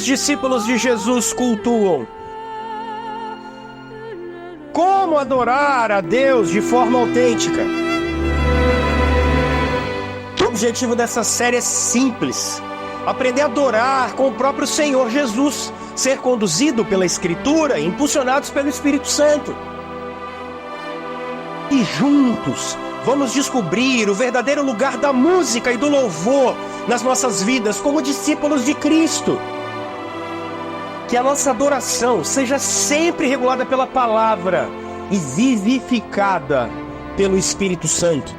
os discípulos de Jesus cultuam? Como adorar a Deus de forma autêntica? O objetivo dessa série é simples: aprender a adorar com o próprio Senhor Jesus, ser conduzido pela Escritura e impulsionados pelo Espírito Santo. E juntos vamos descobrir o verdadeiro lugar da música e do louvor nas nossas vidas como discípulos de Cristo. Que a nossa adoração seja sempre regulada pela palavra e vivificada pelo Espírito Santo.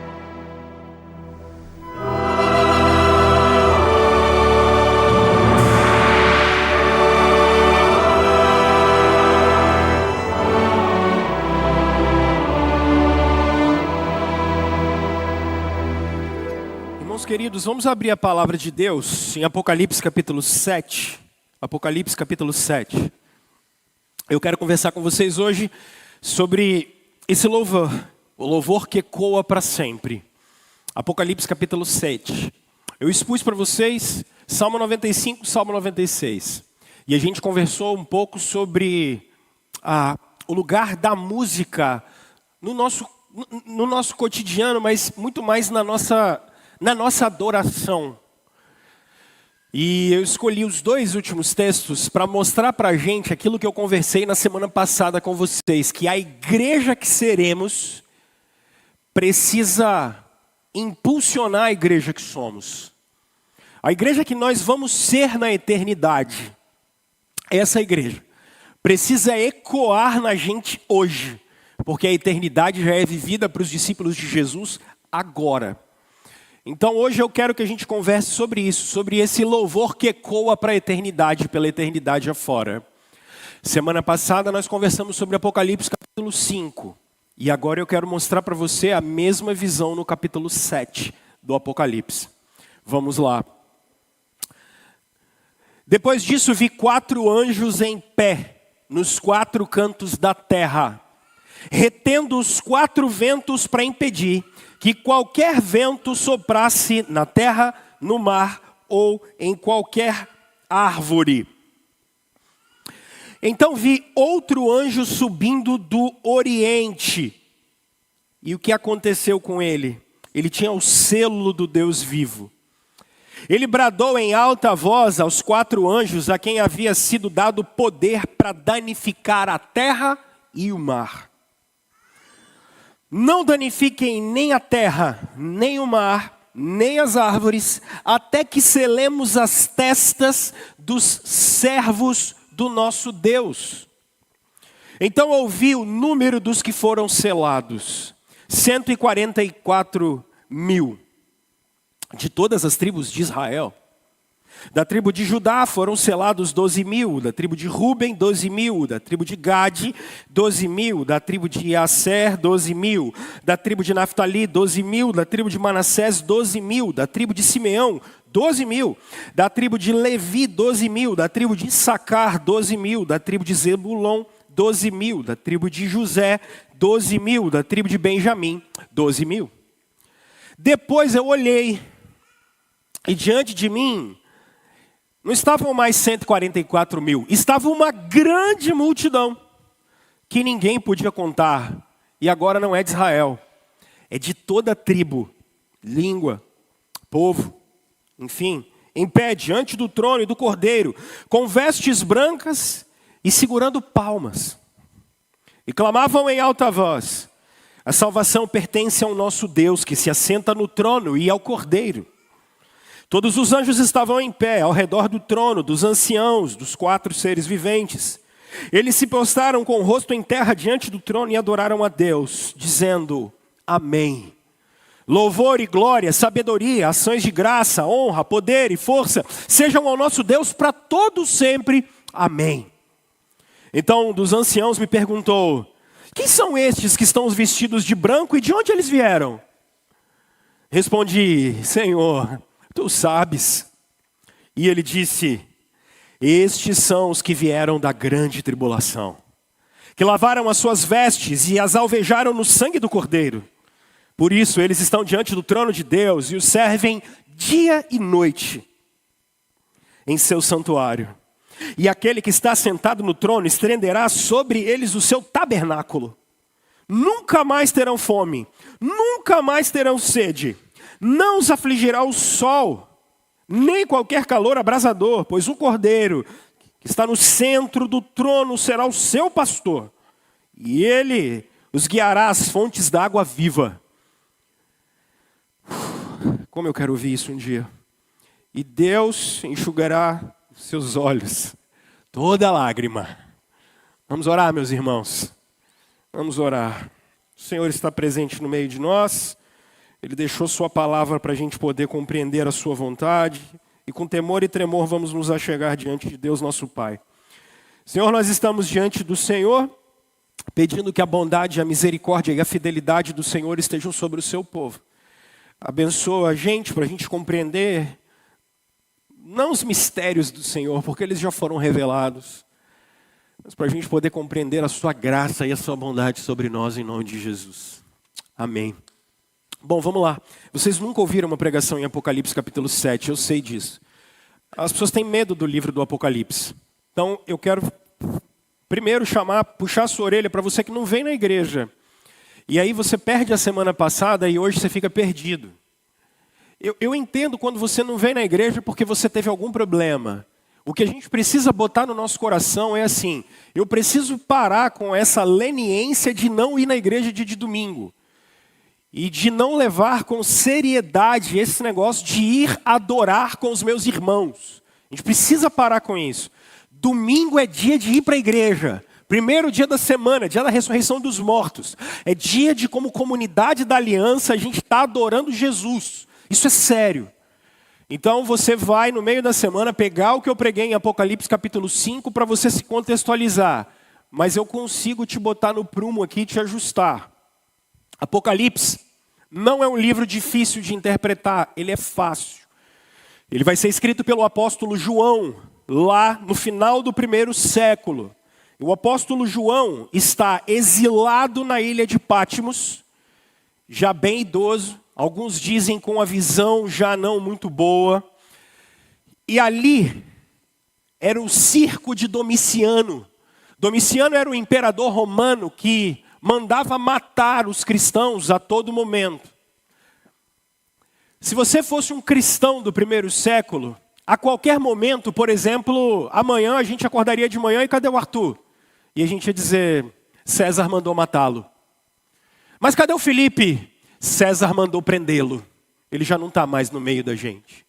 Queridos, vamos abrir a palavra de Deus em Apocalipse capítulo 7. Apocalipse capítulo 7. Eu quero conversar com vocês hoje sobre esse louvor, o louvor que ecoa para sempre. Apocalipse capítulo 7. Eu expus para vocês Salmo 95, Salmo 96. E a gente conversou um pouco sobre o lugar da música no nosso cotidiano, mas muito mais na nossa adoração. E eu escolhi os dois últimos textos para mostrar para a gente aquilo que eu conversei na semana passada com vocês, que a igreja que seremos precisa impulsionar a igreja que somos. A igreja que nós vamos ser na eternidade, essa igreja, precisa ecoar na gente hoje, porque a eternidade já é vivida para os discípulos de Jesus agora. Então hoje eu quero que a gente converse sobre isso, sobre esse louvor que ecoa para a eternidade, pela eternidade afora. Semana passada nós conversamos sobre Apocalipse capítulo 5. E agora eu quero mostrar para você a mesma visão no capítulo 7 do Apocalipse. Vamos lá. Depois disso vi 4 anjos em pé, nos 4 cantos da terra, retendo os 4 ventos para impedir que qualquer vento soprasse na terra, no mar ou em qualquer árvore. Então vi outro anjo subindo do Oriente. E o que aconteceu com ele? Ele tinha o selo do Deus vivo. Ele bradou em alta voz aos 4 anjos a quem havia sido dado poder para danificar a terra e o mar. Não danifiquem nem a terra, nem o mar, nem as árvores, até que selemos as testas dos servos do nosso Deus. Então ouvi o número dos que foram selados, 144 mil, de todas as tribos de Israel. Da tribo de Judá foram selados 12 mil, da tribo de Ruben 12 mil, da tribo de Gade 12 mil, da tribo de Aser 12 mil, da tribo de Naftali 12 mil, da tribo de Manassés 12 mil, da tribo de Simeão 12 mil, da tribo de Levi 12 mil, da tribo de Issacar 12 mil, da tribo de Zebulon 12 mil, da tribo de José 12 mil, da tribo de Benjamim 12 mil. Depois eu olhei e diante de mim não estavam mais 144 mil, estava uma grande multidão que ninguém podia contar. E agora não é de Israel, é de toda tribo, língua, povo, enfim, em pé diante do trono e do Cordeiro, com vestes brancas e segurando palmas. E clamavam em alta voz: a salvação pertence ao nosso Deus que se assenta no trono e ao Cordeiro. Todos os anjos estavam em pé, ao redor do trono, dos anciãos, dos 4 seres viventes. Eles se prostraram com o rosto em terra diante do trono e adoraram a Deus, dizendo: Amém. Louvor e glória, sabedoria, ações de graça, honra, poder e força sejam ao nosso Deus para todo sempre. Amém. Então um dos anciãos me perguntou: quem são estes que estão vestidos de branco e de onde eles vieram? Respondi: Senhor, tu sabes. E ele disse: estes são os que vieram da grande tribulação, que lavaram as suas vestes e as alvejaram no sangue do Cordeiro. Por isso eles estão diante do trono de Deus e o servem dia e noite em seu santuário. E aquele que está sentado no trono estenderá sobre eles o seu tabernáculo. Nunca mais terão fome, nunca mais terão sede. Não os afligirá o sol, nem qualquer calor abrasador, pois o Cordeiro que está no centro do trono será o seu pastor. E ele os guiará às fontes da água viva. Como eu quero ouvir isso um dia. E Deus enxugará seus olhos toda lágrima. Vamos orar, meus irmãos. Vamos orar. O Senhor está presente no meio de nós. Ele deixou sua palavra para a gente poder compreender a sua vontade. E com temor e tremor vamos nos achegar diante de Deus nosso Pai. Senhor, nós estamos diante do Senhor, pedindo que a bondade, a misericórdia e a fidelidade do Senhor estejam sobre o seu povo. Abençoa a gente para a gente compreender, não os mistérios do Senhor, porque eles já foram revelados, mas para a gente poder compreender a sua graça e a sua bondade sobre nós, em nome de Jesus. Amém. Bom, vamos lá. Vocês nunca ouviram uma pregação em Apocalipse capítulo 7, eu sei disso. As pessoas têm medo do livro do Apocalipse. Então, eu quero primeiro puxar a sua orelha para você que não vem na igreja. E aí você perde a semana passada e hoje você fica perdido. Eu entendo quando você não vem na igreja porque você teve algum problema. O que a gente precisa botar no nosso coração é assim: eu preciso parar com essa leniência de não ir na igreja dia de domingo. E de não levar com seriedade esse negócio de ir adorar com os meus irmãos. A gente precisa parar com isso. Domingo é dia de ir para a igreja. Primeiro dia da semana, dia da ressurreição dos mortos. É dia de, como comunidade da aliança, a gente está adorando Jesus. Isso é sério. Então você vai no meio da semana pegar o que eu preguei em Apocalipse capítulo 5 para você se contextualizar. Mas eu consigo te botar no prumo aqui e te ajustar. Apocalipse não é um livro difícil de interpretar, ele é fácil. Ele vai ser escrito pelo apóstolo João, lá no final do primeiro século. O apóstolo João está exilado na ilha de Patmos, já bem idoso, alguns dizem com a visão já não muito boa. E ali era o circo de Domiciano. Domiciano era o imperador romano que mandava matar os cristãos a todo momento. Se você fosse um cristão do primeiro século, a qualquer momento, por exemplo, amanhã a gente acordaria de manhã e cadê o Arthur? E a gente ia dizer, César mandou matá-lo. Mas cadê o Felipe? César mandou prendê-lo. Ele já não está mais no meio da gente.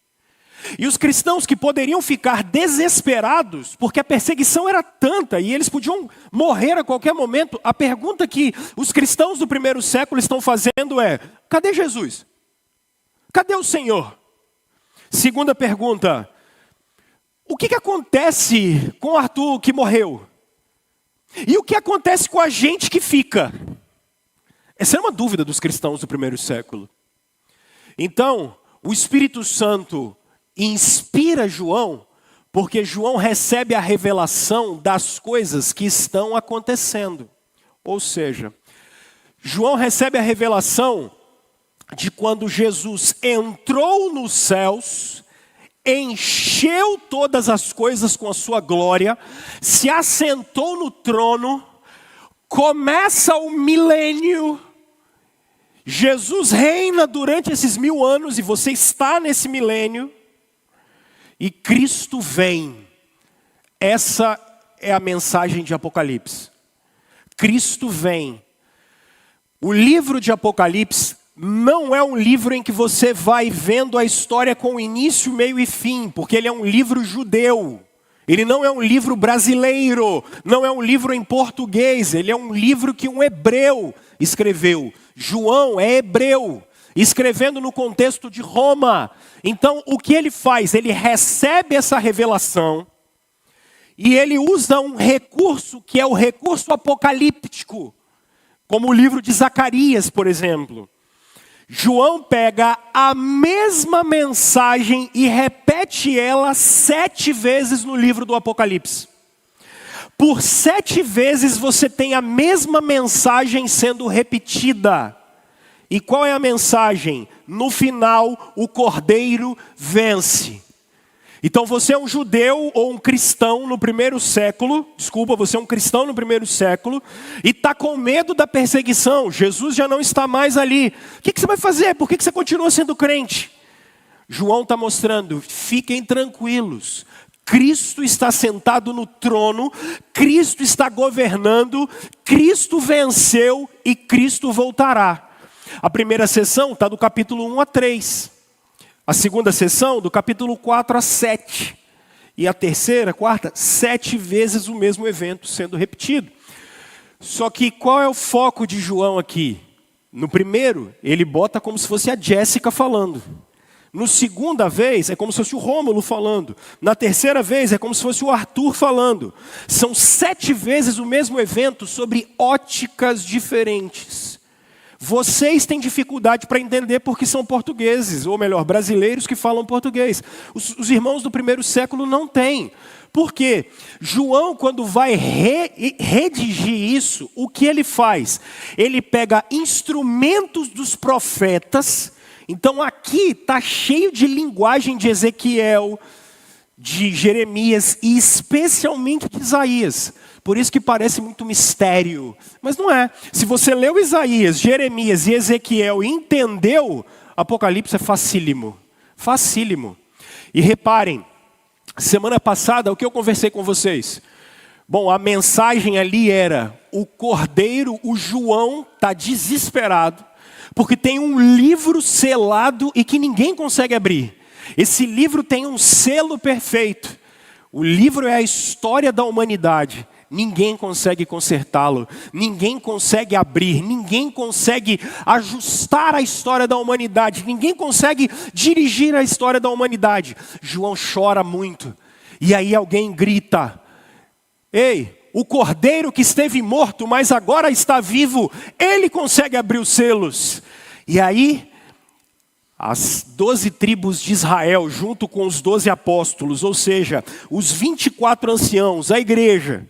E os cristãos que poderiam ficar desesperados, porque a perseguição era tanta e eles podiam morrer a qualquer momento, a pergunta que os cristãos do primeiro século estão fazendo é: cadê Jesus? Cadê o Senhor? Segunda pergunta: o que acontece com o Arthur que morreu? E o que acontece com a gente que fica? Essa é uma dúvida dos cristãos do primeiro século. Então, o Espírito Santo inspira João, porque João recebe a revelação das coisas que estão acontecendo. Ou seja, João recebe a revelação de quando Jesus entrou nos céus, encheu todas as coisas com a sua glória, se assentou no trono, começa o milênio, Jesus reina durante esses 1000 anos e você está nesse milênio, e Cristo vem. Essa é a mensagem de Apocalipse. Cristo vem. O livro de Apocalipse não é um livro em que você vai vendo a história com início, meio e fim, porque ele é um livro judeu. Ele não é um livro brasileiro, não é um livro em português, ele é um livro que um hebreu escreveu. João é hebreu, escrevendo no contexto de Roma. Então, o que ele faz? Ele recebe essa revelação e ele usa um recurso que é o recurso apocalíptico, como o livro de Zacarias, por exemplo. João pega a mesma mensagem e repete ela 7 vezes no livro do Apocalipse. Por 7 vezes você tem a mesma mensagem sendo repetida. E qual é a mensagem? No final, o Cordeiro vence. Então você é um judeu ou um cristão no primeiro século, você é um cristão no primeiro século, e está com medo da perseguição, Jesus já não está mais ali. O que você vai fazer? Por que você continua sendo crente? João está mostrando, fiquem tranquilos, Cristo está sentado no trono, Cristo está governando, Cristo venceu e Cristo voltará. A primeira sessão está do capítulo 1 a 3. A segunda sessão do capítulo 4 a 7. E a terceira, quarta, 7 vezes o mesmo evento sendo repetido. Só que qual é o foco de João aqui? No primeiro, ele bota como se fosse a Jéssica falando. No segunda vez, é como se fosse o Rômulo falando. Na terceira vez, é como se fosse o Arthur falando. São 7 vezes o mesmo evento sobre óticas diferentes. Vocês têm dificuldade para entender porque são portugueses, ou melhor, brasileiros que falam português. Os irmãos do primeiro século não têm. Por quê? João, quando vai redigir isso, o que ele faz? Ele pega instrumentos dos profetas. Então aqui está cheio de linguagem de Ezequiel, de Jeremias e especialmente de Isaías. Por isso que parece muito mistério, mas não é. Se você leu Isaías, Jeremias e Ezequiel e entendeu, Apocalipse é facílimo. Facílimo. E reparem, semana passada, o que eu conversei com vocês? Bom, a mensagem ali era, o cordeiro, o João, está desesperado, porque tem um livro selado e que ninguém consegue abrir. Esse livro tem um selo perfeito. O livro é a história da humanidade. Ninguém consegue consertá-lo, ninguém consegue abrir, ninguém consegue ajustar a história da humanidade, ninguém consegue dirigir a história da humanidade. João chora muito. E aí alguém grita: ei, o cordeiro que esteve morto, mas agora está vivo, ele consegue abrir os selos. E aí, as 12 tribos de Israel, junto com os 12 apóstolos, ou seja, os 24 anciãos, a igreja,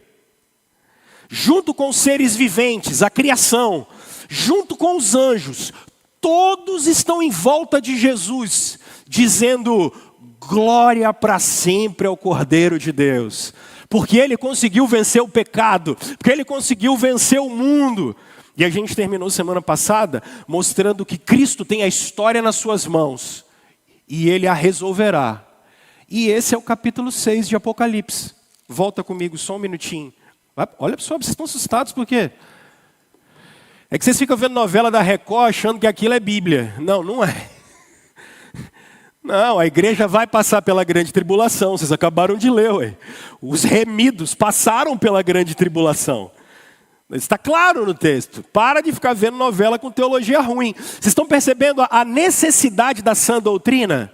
junto com os seres viventes, a criação, junto com os anjos, todos estão em volta de Jesus, dizendo: glória para sempre ao Cordeiro de Deus. Porque ele conseguiu vencer o pecado, porque ele conseguiu vencer o mundo. E a gente terminou semana passada mostrando que Cristo tem a história nas suas mãos e ele a resolverá. E esse é o capítulo 6 de Apocalipse. Volta comigo só um minutinho. Olha pessoal, vocês estão assustados por quê? É que vocês ficam vendo novela da Record achando que aquilo é Bíblia. Não, não é. Não, a igreja vai passar pela grande tribulação. Vocês acabaram de ler, ué. Os remidos passaram pela grande tribulação. Está claro no texto. Para de ficar vendo novela com teologia ruim. Vocês estão percebendo a necessidade da sã doutrina?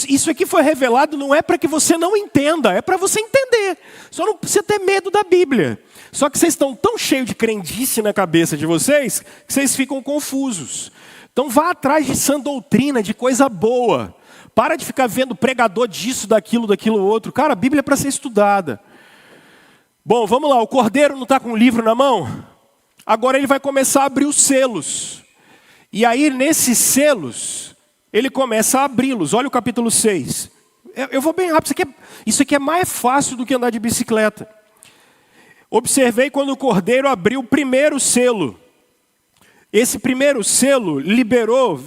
Isso aqui foi revelado não é para que você não entenda, é para você entender. Só não precisa ter medo da Bíblia. Só que vocês estão tão cheios de crendice na cabeça de vocês, que vocês ficam confusos. Então vá atrás de sã doutrina, de coisa boa. Para de ficar vendo pregador disso, daquilo outro. Cara, a Bíblia é para ser estudada. Bom, vamos lá, o cordeiro não está com o livro na mão? Agora ele vai começar a abrir os selos. E aí nesses selos, ele começa a abri-los. Olha o capítulo 6. Eu vou bem rápido, isso aqui é mais fácil do que andar de bicicleta. Observei quando o cordeiro abriu o primeiro selo. Esse primeiro selo liberou,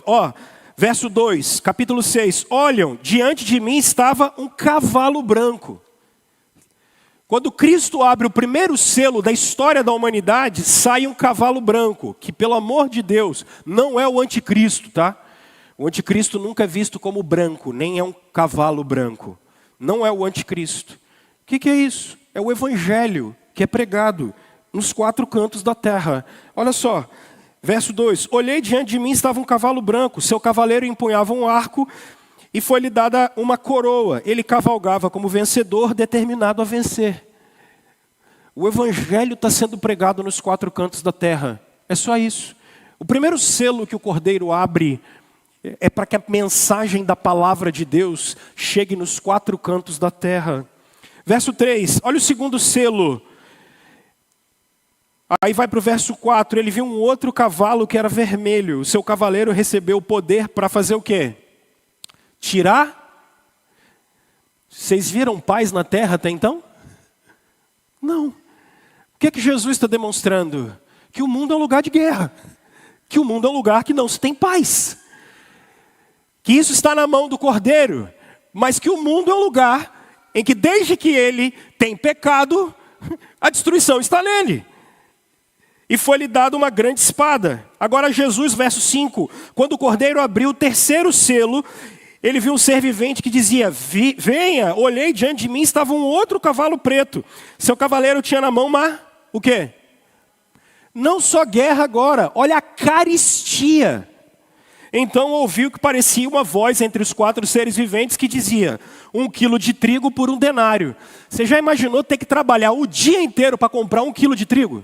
verso 2, capítulo 6. Olham, diante de mim estava um cavalo branco. Quando Cristo abre o primeiro selo da história da humanidade, sai um cavalo branco, que pelo amor de Deus, não é o anticristo, tá? O anticristo nunca é visto como branco, nem é um cavalo branco. Não é o anticristo. O que é isso? É o evangelho que é pregado nos 4 cantos da terra. Olha só, verso 2. Olhei, diante de mim estava um cavalo branco, seu cavaleiro empunhava um arco e foi-lhe dada uma coroa. Ele cavalgava como vencedor, determinado a vencer. O evangelho está sendo pregado nos 4 cantos da terra. É só isso. O primeiro selo que o cordeiro abre é para que a mensagem da palavra de Deus chegue nos 4 cantos da terra. Verso 3, olha o segundo selo. Aí vai para o verso 4, ele viu um outro cavalo que era vermelho. O seu cavaleiro recebeu o poder para fazer o quê? Tirar Vocês viram paz na terra até então? Não. O que é que Jesus está demonstrando? Que o mundo é um lugar de guerra. Que o mundo é um lugar que não se tem paz. Que isso está na mão do Cordeiro. Mas que o mundo é um lugar em que desde que ele tem pecado, a destruição está nele. E foi-lhe dada uma grande espada. Agora Jesus, verso 5. Quando o Cordeiro abriu o terceiro selo, ele viu um ser vivente que dizia: venha, olhei, diante de mim estava um outro cavalo preto. Seu cavaleiro tinha na mão o quê? Não só guerra agora, olha a caristia. Então ouviu que parecia uma voz entre os 4 seres viventes que dizia: 1 quilo de trigo por 1 denário. Você já imaginou ter que trabalhar o dia inteiro para comprar 1 quilo de trigo?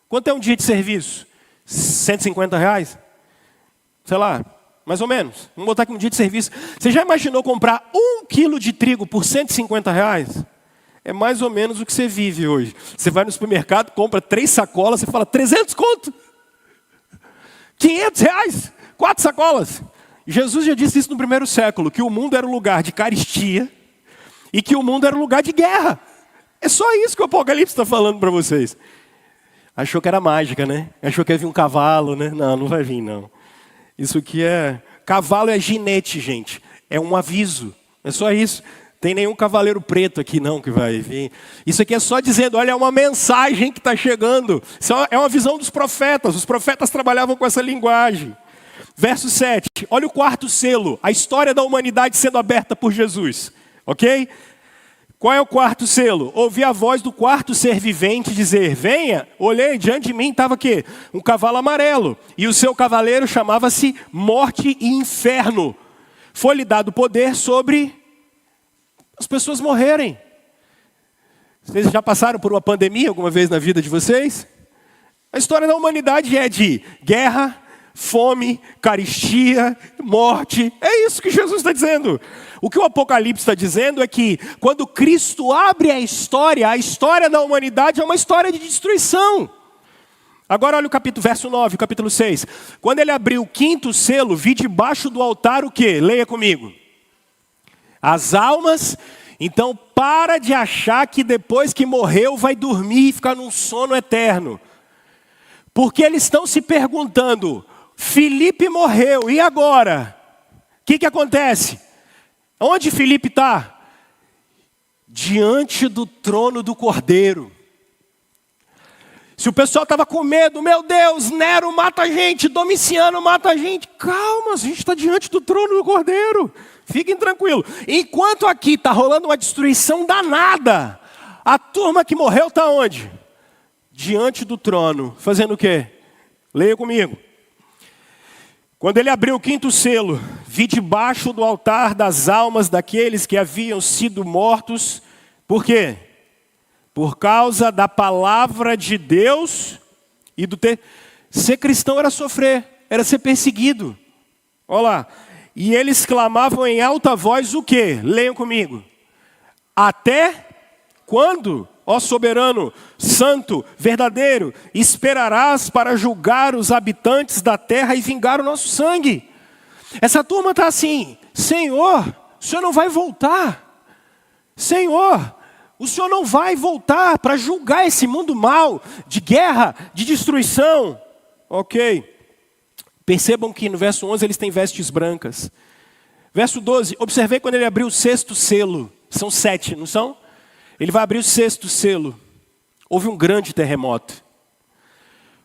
Quanto é um dia de serviço? R$150? Sei lá, mais ou menos. Vamos botar aqui um dia de serviço. Você já imaginou comprar 1 quilo de trigo por R$150? É mais ou menos o que você vive hoje. Você vai no supermercado, compra 3 sacolas, você fala, 300 conto. R$500, 4 sacolas. Jesus já disse isso no primeiro século, que o mundo era um lugar de caristia e que o mundo era um lugar de guerra. É só isso que o Apocalipse está falando para vocês. Achou que era mágica, né? Achou que ia vir um cavalo, né? Não, não vai vir, não. Isso aqui é... Cavalo é ginete, gente. É um aviso. É só isso. Tem nenhum cavaleiro preto aqui, não, que vai vir. Isso aqui é só dizendo, olha, é uma mensagem que está chegando. Isso é uma visão dos profetas. Os profetas trabalhavam com essa linguagem. Verso 7. Olha o 4º selo. A história da humanidade sendo aberta por Jesus. Ok? Qual é o 4º selo? Ouvi a voz do 4º ser vivente dizer: venha, olhei, diante de mim estava o quê? Um cavalo amarelo. E o seu cavaleiro chamava-se Morte e Inferno. Foi-lhe dado poder sobre as pessoas morrerem. Vocês já passaram por uma pandemia alguma vez na vida de vocês? A história da humanidade é de guerra, fome, caristia, morte. É isso que Jesus está dizendo. O que o Apocalipse está dizendo é que quando Cristo abre a história da humanidade é uma história de destruição. Agora olha o verso 9, capítulo 6. Quando ele abriu o 5º selo, vi debaixo do altar o quê? Leia comigo. As almas. Então para de achar que depois que morreu vai dormir e ficar num sono eterno. Porque eles estão se perguntando, Filipe morreu, e agora? O que acontece? Onde Filipe está? Diante do trono do Cordeiro. Se o pessoal estava com medo, meu Deus, Nero mata a gente, Domiciano mata a gente. Calma, a gente está diante do trono do Cordeiro. Fiquem tranquilos. Enquanto aqui está rolando uma destruição danada, a turma que morreu está onde? Diante do trono. Fazendo o quê? Leia comigo. Quando ele abriu o 5º selo, vi debaixo do altar das almas daqueles que haviam sido mortos. Por quê? Por causa da palavra de Deus e do Ser cristão era sofrer, era ser perseguido. Olha lá. E eles clamavam em alta voz o quê? Leiam comigo. Até quando, ó soberano, santo, verdadeiro, esperarás para julgar os habitantes da terra e vingar o nosso sangue? Essa turma está assim, Senhor, o Senhor não vai voltar. Senhor, o Senhor não vai voltar para julgar esse mundo mal, de guerra, de destruição. Ok. Percebam que no verso 11 eles têm vestes brancas. Verso 12, observei quando ele abriu o 6º selo. São 7, não são? Ele vai abrir o 6º selo. Houve um grande terremoto.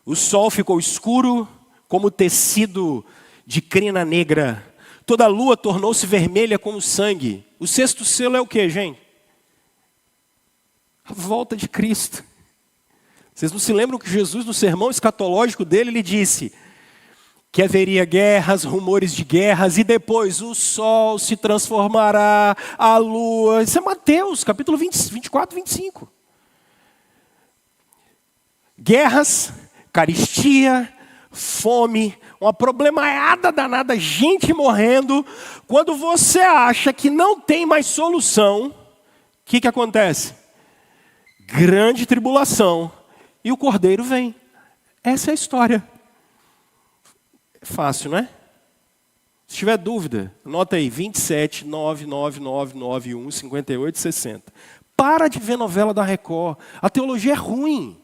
O sol ficou escuro como tecido de crina negra. Toda a lua tornou-se vermelha como sangue. O 6º selo é o que, gente? A volta de Cristo. Vocês não se lembram que Jesus, no sermão escatológico dele, ele disse que haveria guerras, rumores de guerras, e depois o sol se transformará, a lua. Isso é Mateus, capítulo 24, 25. Guerras, caristia, fome, uma problemaiada danada, gente morrendo. Quando você acha que não tem mais solução, o que acontece? Grande tribulação, e o Cordeiro vem. Essa é a história. É fácil, não é? Se tiver dúvida, anota aí, 27 99991 5860. Para de ver novela da Record. A teologia é ruim.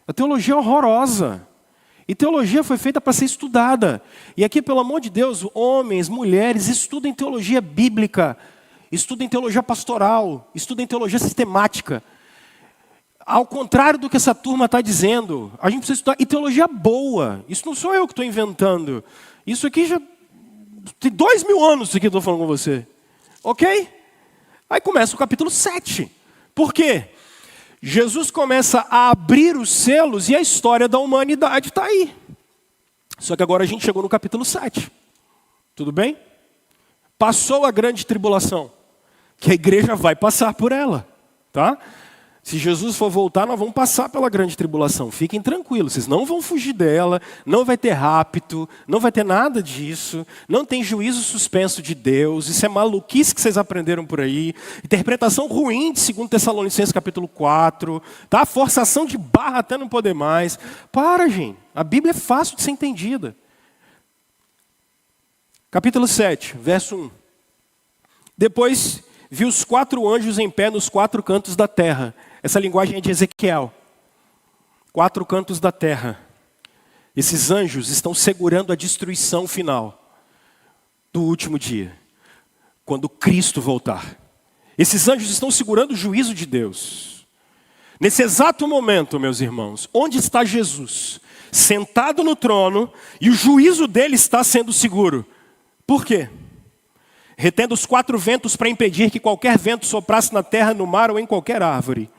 A teologia é horrorosa. E teologia foi feita para ser estudada. E aqui, pelo amor de Deus, homens, mulheres, estudem teologia bíblica, estudem teologia pastoral, estudem teologia sistemática. Ao contrário do que essa turma está dizendo, a gente precisa estudar. E teologia boa. Isso não sou eu que estou inventando. Isso aqui já tem 2000 anos isso aqui que eu estou falando com você. Ok? Aí começa o capítulo 7. Por quê? Jesus começa a abrir os selos e a história da humanidade está aí. Só que agora a gente chegou no capítulo 7. Tudo bem? Passou a grande tribulação, que a igreja vai passar por ela. Tá? Se Jesus for voltar, nós vamos passar pela grande tribulação. Fiquem tranquilos, vocês não vão fugir dela, não vai ter rapto, não vai ter nada disso, não tem juízo suspenso de Deus, isso é maluquice que vocês aprenderam por aí, interpretação ruim de 2 Tessalonicenses capítulo 4, tá? Forçação de barra até não poder mais. Para, gente, a Bíblia é fácil de ser entendida. Capítulo 7, verso 1. Depois vi os 4 anjos em pé nos 4 cantos da terra. Essa linguagem é de Ezequiel. 4 cantos da terra. Esses anjos estão segurando a destruição final do último dia, quando Cristo voltar. Esses anjos estão segurando o juízo de Deus. Nesse exato momento, meus irmãos, onde está Jesus? Sentado no trono e o juízo dele está sendo seguro. Por quê? Retendo os 4 ventos para impedir que qualquer vento soprasse na terra, no mar ou em qualquer árvore.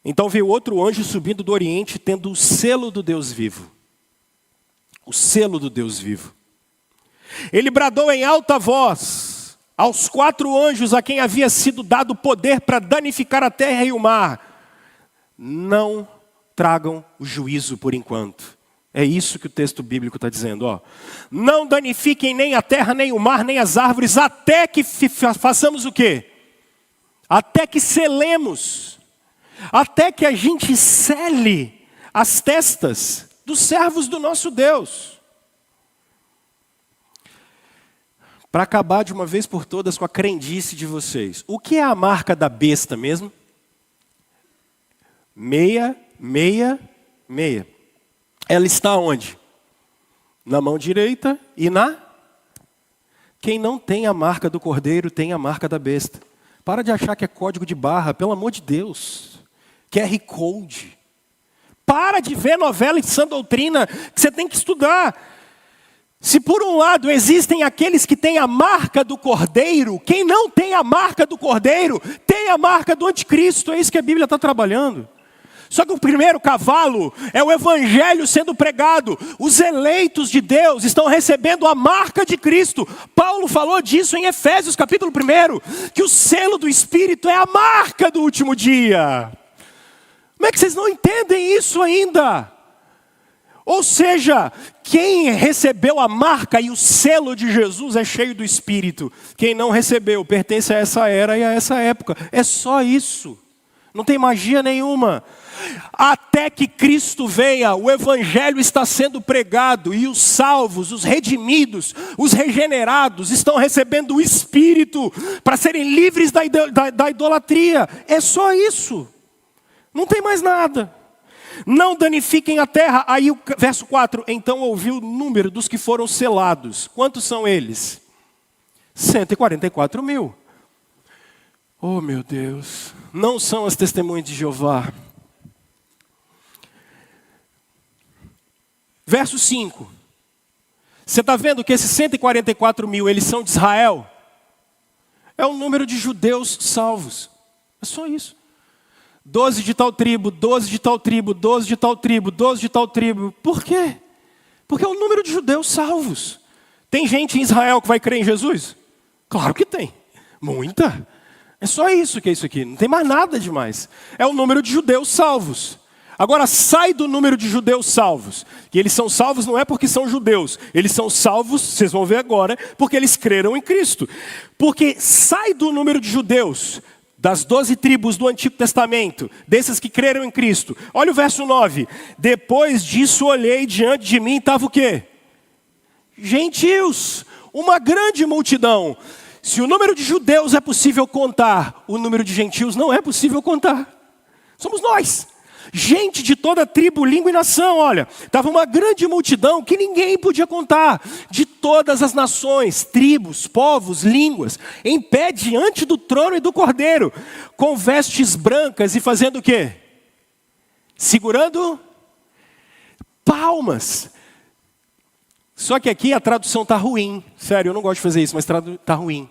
Então veio outro anjo subindo do oriente, tendo o selo do Deus vivo. O selo do Deus vivo. Ele bradou em alta voz aos 4 anjos a quem havia sido dado poder para danificar a terra e o mar: não tragam o juízo por enquanto. É isso que o texto bíblico está dizendo. Ó. Não danifiquem nem a terra, nem o mar, nem as árvores, até que façamos o quê? Até que selemos. Até que a gente sele as testas dos servos do nosso Deus. Para acabar de uma vez por todas com a crendice de vocês. O que é a marca da besta mesmo? 666. Ela está onde? Na mão direita e na... Quem não tem a marca do cordeiro tem a marca da besta. Para de achar que é código de barra, pelo amor de Deus. QR Code. Para de ver novela de sã doutrina que você tem que estudar. Se por um lado existem aqueles que têm a marca do cordeiro, quem não tem a marca do cordeiro tem a marca do anticristo. É isso que a Bíblia está trabalhando. Só que o primeiro cavalo é o evangelho sendo pregado. Os eleitos de Deus estão recebendo a marca de Cristo. Paulo falou disso em Efésios capítulo 1, que o selo do Espírito é a marca do último dia. Como é que vocês não entendem isso ainda? Ou seja, quem recebeu a marca e o selo de Jesus é cheio do Espírito. Quem não recebeu pertence a essa era e a essa época. É só isso. Não tem magia nenhuma. Até que Cristo venha, o Evangelho está sendo pregado e os salvos, os redimidos, os regenerados estão recebendo o Espírito para serem livres da idolatria. É só isso. Não tem mais nada. Não danifiquem a terra. Aí o verso 4. Então ouviu o número dos que foram selados. Quantos são eles? 144 mil. Oh meu Deus. Não são as testemunhas de Jeová. Verso 5. Você está vendo que esses 144 mil, eles são de Israel? É o número de judeus salvos. É só isso. 12 de tal tribo, 12 de tal tribo, 12 de tal tribo, 12 de tal tribo. Por quê? Porque é o número de judeus salvos. Tem gente em Israel que vai crer em Jesus? Claro que tem. Muita. É só isso que é isso aqui. Não tem mais nada demais. É o número de judeus salvos. Agora sai do número de judeus salvos. Que eles são salvos não é porque são judeus. Eles são salvos, vocês vão ver agora, porque eles creram em Cristo. Porque sai do número de judeus, das 12 tribos do Antigo Testamento, desses que creram em Cristo. Olha o verso 9. Depois disso olhei, diante de mim estava o quê? gentios, uma grande multidão. Se o número de judeus é possível contar, o número de gentios não é possível contar. Somos nós. Gente de toda tribo, língua e nação, olha. Estava uma grande multidão que ninguém podia contar. De todas as nações, tribos, povos, línguas. Em pé diante do trono e do cordeiro. Com vestes brancas e fazendo o quê? Segurando palmas. Só que aqui a tradução está ruim. Sério, eu não gosto de fazer isso, mas está ruim.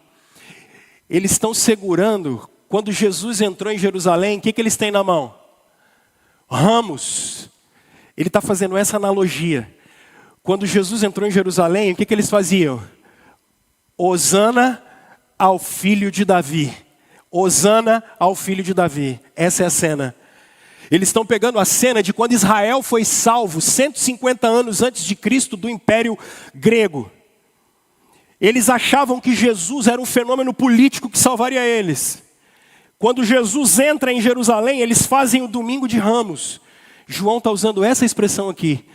Eles estão segurando. Quando Jesus entrou em Jerusalém, o que eles têm na mão? Ramos. Ele está fazendo essa analogia. Quando Jesus entrou em Jerusalém, o que eles faziam? Hosana ao filho de Davi. Hosana ao filho de Davi. Essa é a cena. Eles estão pegando a cena de quando Israel foi salvo, 150 anos antes de Cristo, do Império Grego. Eles achavam que Jesus era um fenômeno político que salvaria eles. Quando Jesus entra em Jerusalém, eles fazem o domingo de Ramos. João está usando essa expressão aqui.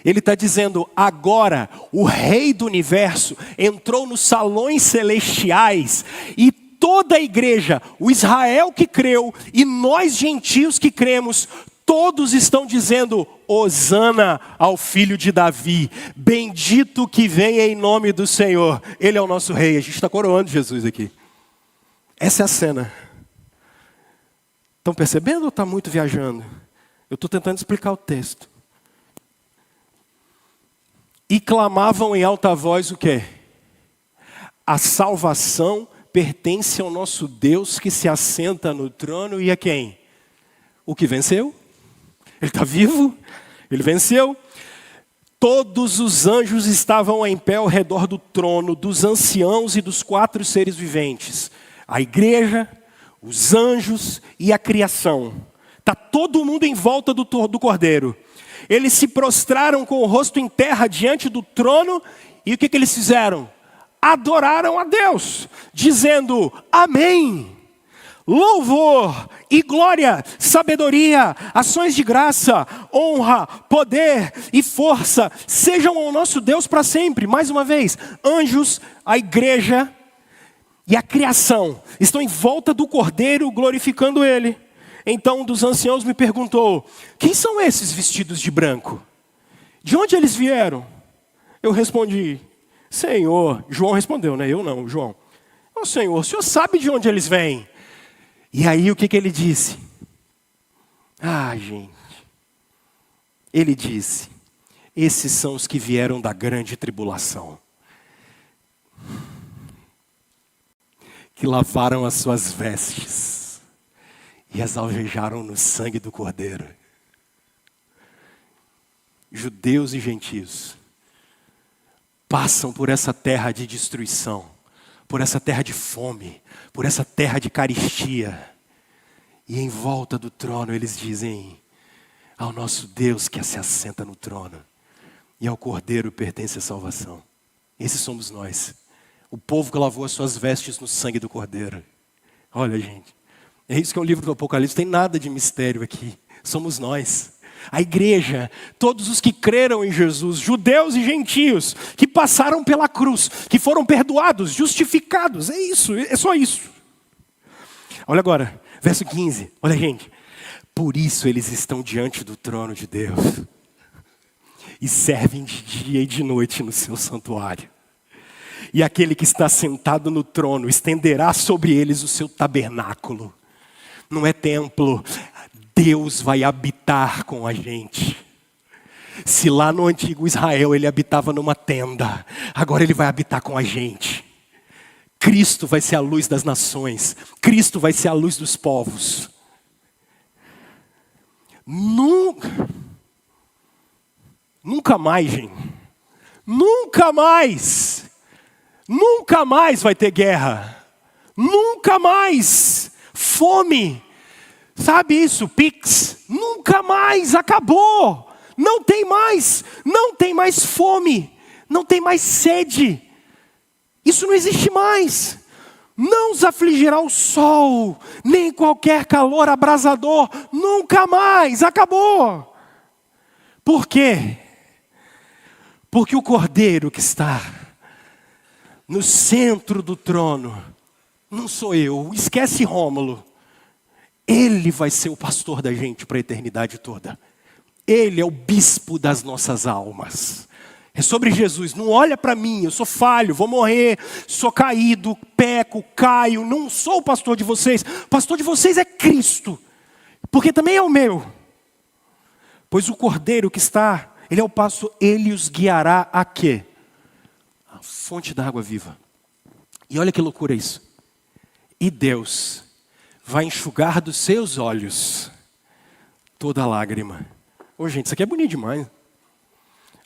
Ele está dizendo, agora o rei do universo entrou nos salões celestiais e toda a igreja, o Israel que creu e nós gentios que cremos, todos estão dizendo, Hosana ao filho de Davi, bendito que venha em nome do Senhor. Ele é o nosso rei, a gente está coroando Jesus aqui. Essa é a cena. Estão percebendo ou está muito viajando? Eu estou tentando explicar o texto. E clamavam em alta voz o quê? A salvação pertence ao nosso Deus que se assenta no trono e a quem? O que venceu? Ele está vivo? Ele venceu? Todos os anjos estavam em pé ao redor do trono, dos anciãos e dos 4 seres viventes. A igreja, os anjos e a criação. Está todo mundo em volta do cordeiro. Eles se prostraram com o rosto em terra diante do trono. E o que eles fizeram? Adoraram a Deus, dizendo, amém. Louvor e glória, sabedoria, ações de graça, honra, poder e força sejam ao nosso Deus para sempre. Mais uma vez, anjos, a igreja e a criação estão em volta do cordeiro glorificando ele. Então um dos anciãos me perguntou, quem são esses vestidos de branco? De onde eles vieram? Eu respondi, Senhor, João respondeu, né? Eu não, João. Ô Senhor, o Senhor sabe de onde eles vêm? E aí o que ele disse? Gente. Ele disse, esses são os que vieram da grande tribulação. Que lavaram as suas vestes e as alvejaram no sangue do Cordeiro. Judeus e gentios passam por essa terra de destruição, por essa terra de fome, por essa terra de carestia. E em volta do trono eles dizem, ao nosso Deus que se assenta no trono, e ao Cordeiro pertence a salvação. Esses somos nós. O povo que lavou as suas vestes no sangue do Cordeiro. Olha, gente, é isso que é o livro do Apocalipse, tem nada de mistério aqui. Somos nós. A igreja, todos os que creram em Jesus, judeus e gentios, que passaram pela cruz, que foram perdoados, justificados. É isso, é só isso. Olha agora, verso 15. Olha, gente. Por isso eles estão diante do trono de Deus e servem de dia e de noite no seu santuário. E aquele que está sentado no trono estenderá sobre eles o seu tabernáculo. Não é templo, Deus vai habitar com a gente. Se lá no antigo Israel ele habitava numa tenda, agora ele vai habitar com a gente. Cristo vai ser a luz das nações. Cristo vai ser a luz dos povos. Nunca mais, gente. Nunca mais vai ter guerra. Nunca mais. Fome. Sabe isso? Pix. Nunca mais. Acabou. Não tem mais. Não tem mais fome. Não tem mais sede. Isso não existe mais. Não os afligirá o sol, nem qualquer calor abrasador. Nunca mais. Acabou. Por quê? Porque o Cordeiro que está no centro do trono, não sou eu, esquece Rômulo. Ele vai ser o pastor da gente para a eternidade toda. Ele é o bispo das nossas almas. É sobre Jesus. Não olha para mim, eu sou falho, vou morrer, sou caído, peco, caio. Não sou o pastor de vocês. O pastor de vocês é Cristo. Porque também é o meu. Pois o Cordeiro que está, ele é o pastor, ele os guiará a quê? A fonte da água viva. E olha que loucura isso. E Deus vai enxugar dos seus olhos toda lágrima. Ô gente, isso aqui é bonito demais.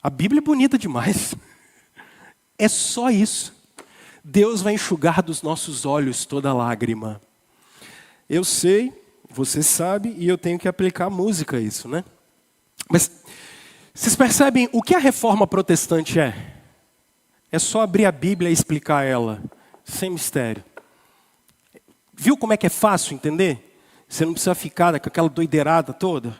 A Bíblia é bonita demais. É só isso. Deus vai enxugar dos nossos olhos toda lágrima. Eu sei, você sabe, e eu tenho que aplicar música a isso, né? Mas vocês percebem o que a reforma protestante é? É só abrir a Bíblia e explicar ela, sem mistério. Viu como é que é fácil entender? Você não precisa ficar com aquela doideirada toda.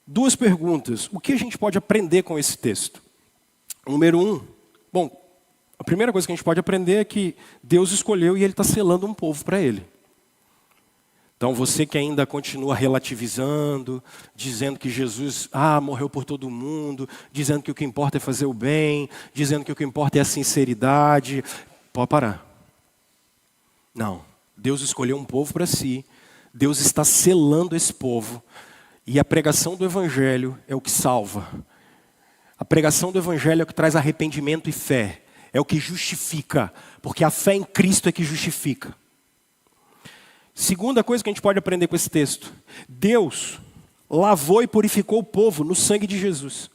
Duas perguntas. O que a gente pode aprender com esse texto? Número 1. Bom, a primeira coisa que a gente pode aprender é que Deus escolheu e Ele está selando um povo para Ele. Então você que ainda continua relativizando, dizendo que Jesus morreu por todo mundo, dizendo que o que importa é fazer o bem, dizendo que o que importa é a sinceridade, pode parar. Não, Deus escolheu um povo para si, Deus está selando esse povo. E a pregação do Evangelho é o que salva. A pregação do Evangelho é o que traz arrependimento e fé. É o que justifica. Porque a fé em Cristo é que justifica. Segunda coisa que a gente pode aprender com esse texto. Deus lavou e purificou o povo no sangue de Jesus.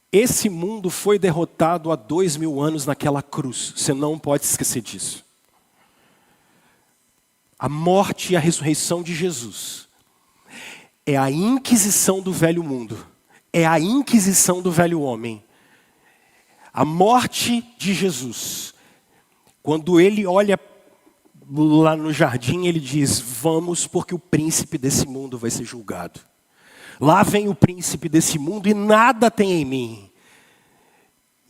Esse mundo foi derrotado há 2000 anos naquela cruz. Você não pode esquecer disso. A morte e a ressurreição de Jesus é a inquisição do velho mundo. É a inquisição do velho homem. A morte de Jesus. Quando ele olha lá no jardim, ele diz, vamos porque o príncipe desse mundo vai ser julgado. Lá vem o príncipe desse mundo e nada tem em mim.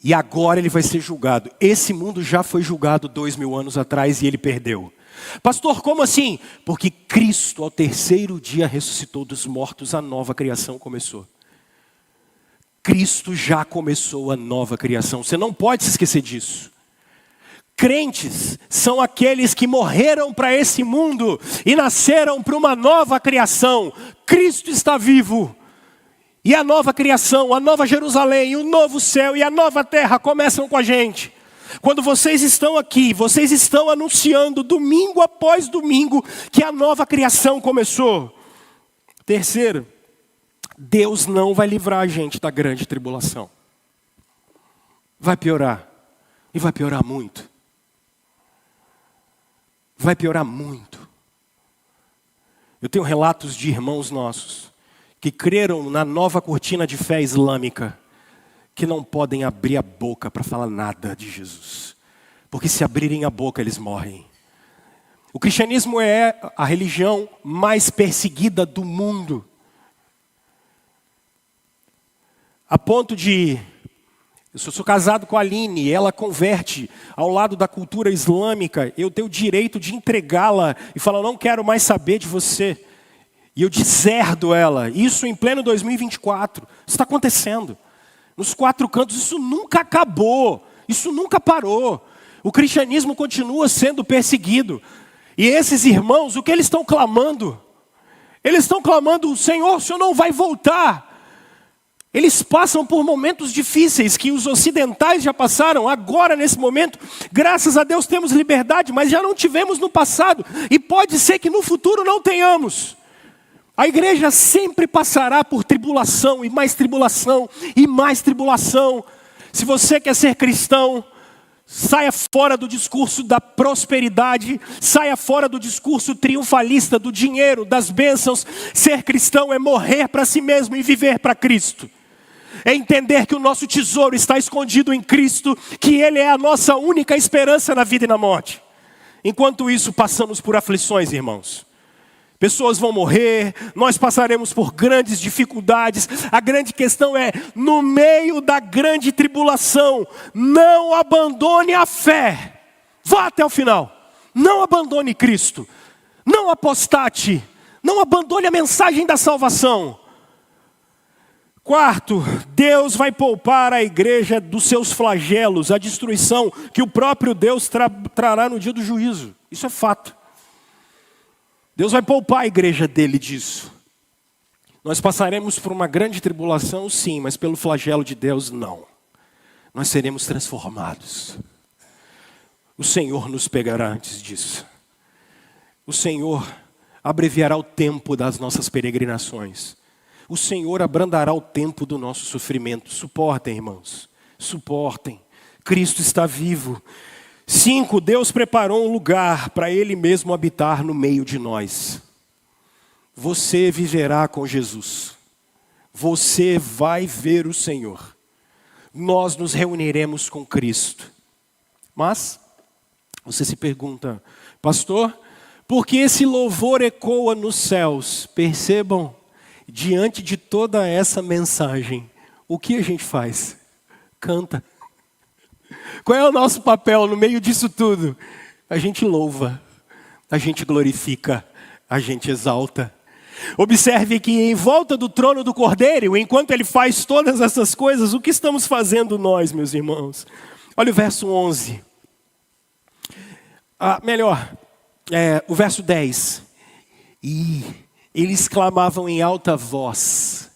E agora ele vai ser julgado. Esse mundo já foi julgado 2000 anos atrás e ele perdeu. Pastor, como assim? Porque Cristo ao terceiro dia ressuscitou dos mortos, a nova criação começou. Cristo já começou a nova criação. Você não pode se esquecer disso. Crentes são aqueles que morreram para esse mundo e nasceram para uma nova criação. Cristo está vivo. E a nova criação, a nova Jerusalém, o novo céu e a nova terra começam com a gente. Quando vocês estão aqui, vocês estão anunciando domingo após domingo que a nova criação começou. Terceiro, Deus não vai livrar a gente da grande tribulação. Vai piorar. E vai piorar muito. Vai piorar muito. Eu tenho relatos de irmãos nossos que creram na nova cortina de fé islâmica, que não podem abrir a boca para falar nada de Jesus. Porque se abrirem a boca, eles morrem. O cristianismo é a religião mais perseguida do mundo. A ponto de... Eu sou casado com a Aline, ela converte ao lado da cultura islâmica. Eu tenho o direito de entregá-la e falar, não quero mais saber de você. E eu deserdo ela. Isso em pleno 2024. Isso está acontecendo. Nos quatro cantos, isso nunca acabou, isso nunca parou. O cristianismo continua sendo perseguido. E esses irmãos, o que eles estão clamando? Eles estão clamando, Senhor, o Senhor não vai voltar. Eles passam por momentos difíceis que os ocidentais já passaram. Agora, nesse momento, graças a Deus temos liberdade, mas já não tivemos no passado. E pode ser que no futuro não tenhamos. A igreja sempre passará por tribulação e mais tribulação e mais tribulação. Se você quer ser cristão, saia fora do discurso da prosperidade, saia fora do discurso triunfalista do dinheiro, das bênçãos. Ser cristão é morrer para si mesmo e viver para Cristo. É entender que o nosso tesouro está escondido em Cristo, que Ele é a nossa única esperança na vida e na morte. Enquanto isso, passamos por aflições, irmãos. Pessoas vão morrer, nós passaremos por grandes dificuldades. A grande questão é, no meio da grande tribulação, não abandone a fé. Vá até o final. Não abandone Cristo. Não apostate. Não abandone a mensagem da salvação. Quarto, Deus vai poupar a igreja dos seus flagelos, a destruição que o próprio Deus trará no dia do juízo. Isso é fato. Deus vai poupar a igreja dele disso. Nós passaremos por uma grande tribulação, sim, mas pelo flagelo de Deus, não. Nós seremos transformados. O Senhor nos pegará antes disso. O Senhor abreviará o tempo das nossas peregrinações. O Senhor abrandará o tempo do nosso sofrimento. Suportem, irmãos. Suportem. Cristo está vivo. 5, Deus preparou um lugar para Ele mesmo habitar no meio de nós. Você viverá com Jesus. Você vai ver o Senhor. Nós nos reuniremos com Cristo. Mas, você se pergunta, pastor, por que esse louvor ecoa nos céus? Percebam, diante de toda essa mensagem, o que a gente faz? Canta. Qual é o nosso papel no meio disso tudo? A gente louva, a gente glorifica, a gente exalta. Observe que em volta do trono do Cordeiro, enquanto Ele faz todas essas coisas, o que estamos fazendo nós, meus irmãos? Olha o verso 11. O verso 10. E eles clamavam em alta voz.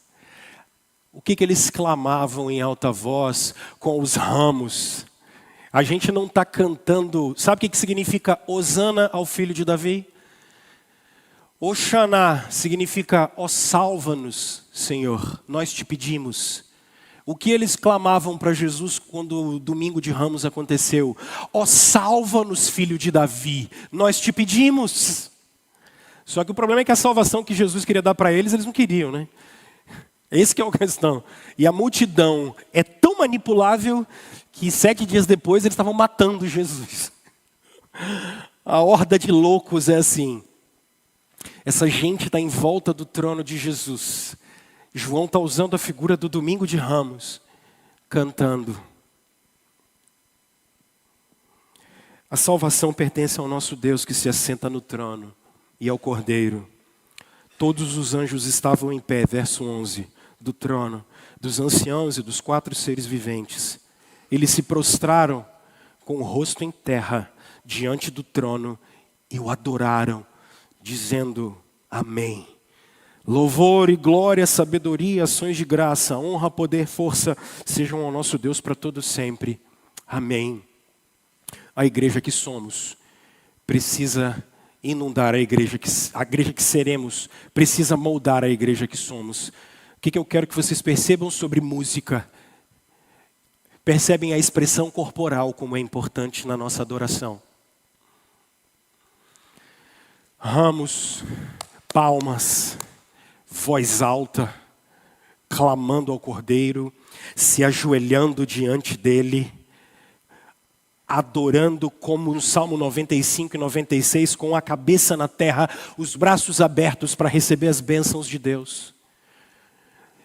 O que eles clamavam em alta voz com os ramos? A gente não está cantando. Sabe o que significa Hosana ao filho de Davi? Oxaná significa ó salva-nos, Senhor, nós te pedimos. O que eles clamavam para Jesus quando o domingo de Ramos aconteceu? Ó salva-nos, filho de Davi, nós te pedimos. Só que o problema é que a salvação que Jesus queria dar para eles não queriam, né? Esse que é a questão. E a multidão é tão manipulável que 7 dias depois eles estavam matando Jesus. A horda de loucos é assim. Essa gente está em volta do trono de Jesus. João está usando a figura do domingo de Ramos, cantando. A salvação pertence ao nosso Deus que se assenta no trono e ao Cordeiro. Todos os anjos estavam em pé, verso 11, do trono, dos anciãos e dos 4 seres viventes. Eles se prostraram com o rosto em terra diante do trono e o adoraram, dizendo amém. Louvor e glória, sabedoria, ações de graça, honra, poder, força sejam ao nosso Deus para todo sempre. Amém. A igreja que somos precisa inundar a igreja que seremos, precisa moldar a igreja que somos. O que eu quero que vocês percebam sobre música? Percebem a expressão corporal como é importante na nossa adoração. Ramos, palmas, voz alta, clamando ao Cordeiro, se ajoelhando diante dele, adorando como no Salmo 95 e 96, com a cabeça na terra, os braços abertos para receber as bênçãos de Deus.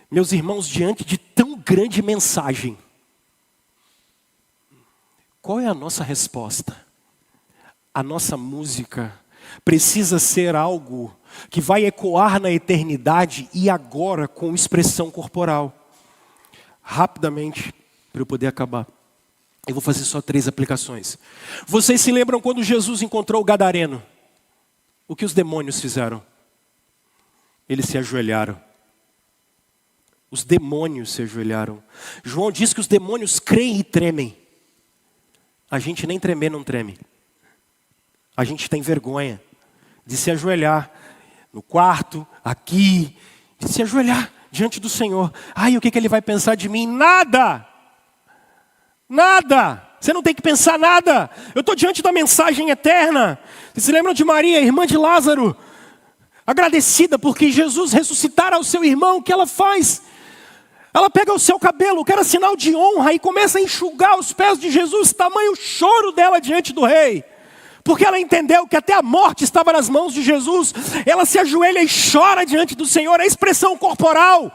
Meus irmãos, diante de tão grande mensagem, qual é a nossa resposta? A nossa música precisa ser algo que vai ecoar na eternidade e agora com expressão corporal. Rapidamente, para eu poder acabar. Eu vou fazer só 3 aplicações. Vocês se lembram quando Jesus encontrou o gadareno? O que os demônios fizeram? Eles se ajoelharam. Os demônios se ajoelharam. João diz que os demônios creem e tremem. A gente nem tremer não treme. A gente tem vergonha de se ajoelhar no quarto, aqui, de se ajoelhar diante do Senhor. Ai, o que Ele vai pensar de mim? Nada! Nada! Você não tem que pensar nada. Eu estou diante da mensagem eterna. Vocês se lembram de Maria, irmã de Lázaro? Agradecida porque Jesus ressuscitara o seu irmão, o que ela faz? Ela pega o seu cabelo, que era sinal de honra, e começa a enxugar os pés de Jesus, tamanho choro dela diante do rei. porque ela entendeu que até a morte estava nas mãos de Jesus, ela se ajoelha e chora diante do Senhor, a expressão corporal.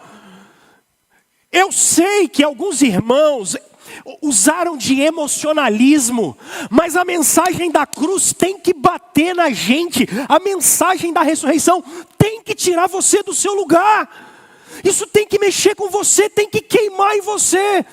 Eu sei que alguns irmãos usaram de emocionalismo, mas a mensagem da cruz tem que bater na gente, a mensagem da ressurreição tem que tirar você do seu lugar. Isso tem que mexer com você, tem que queimar em você.